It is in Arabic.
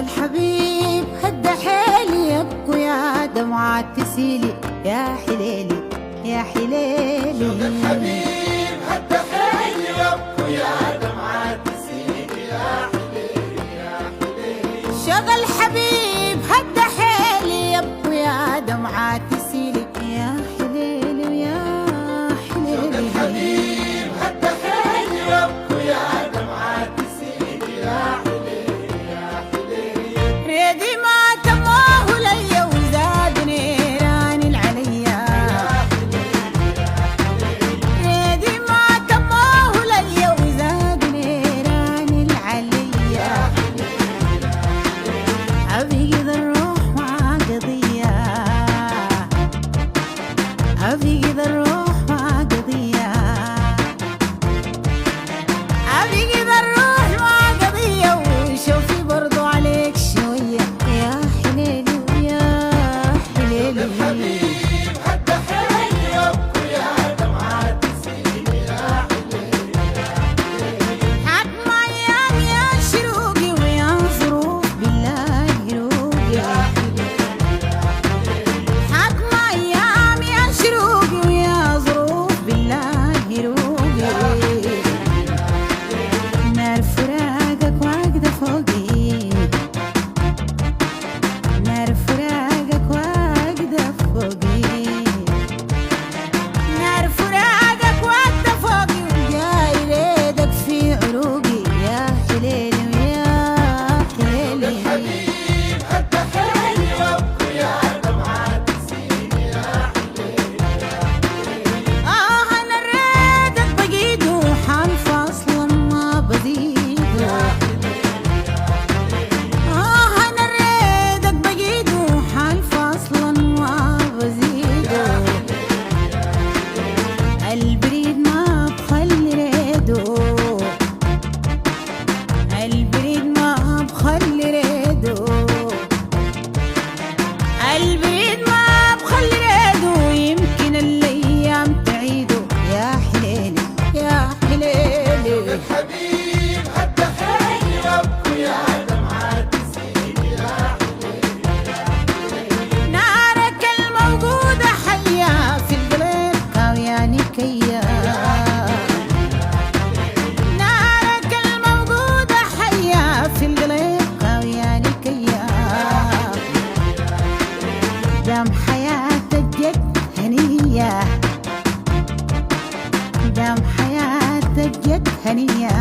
الحبيب هدى حيلي يبكوا يا دمعات تسيلي يا حليلي يا حليلي. شوق الحبيب هدى حيلي يبكوا يا دمعات تسيلي يا حليلي يا حليلي. شوق الحبيب هدى حيلي يبكوا يا دمعات تسيلي يا حليلي يا حليلي. شوق الحبيب هدى حيلي يبكوا يا دمعات تسيلي يا حليلي يا حليلي. ريدي ما تموه ليا وزاد نيران عليا. ريدي ما تموه ليا وزاد نيران عليا. أبي كذا الروح مع قضية. أبي كذا الروح مع قضية. أبي كذا الروح مع قضية وشوفي برضو عليك شوية يا حليلي ويا حليلي. الحبيب هدى حيلي يبكوا يا دمعات تسيلي يا حليلي يا حليلي. حكم أيام يا شروقي ويا ظروف بالله يروقي. حكم أيام يا شروقي ويا ظروف بالله يروقي. نار فراقك واقدة فوقي. نار فراقك واقدة فوقي. نار فراقك واقدة فوقي وجاي ريدك في عروقي يا حليلي ويا حليلي. الحبيب هدى حيلي يبكوا يا دمعات تسيلي يا حليلي يا حليلي. أنا ريدك بقيت وحالف أصلا ما بزيده. أنا ريدك بقيت وحالف أصلا ما بزيده. البريد ما بخلي ريده. البريد ما بخلي ريده. البريد ما بخلي ريده. يمكن الأيام تعيده يا حليلي يا حليلي. الحبيب هدى حيلي يبكوا يا دمعات تسيلي يا حليلي يا حليلي. نارك الموجودة حية في القلب كاوياني كيا. نارك الموجودة حية في القلب كاوياني كيا. دام حياتك جد هنية. دام حياتك جد هنية.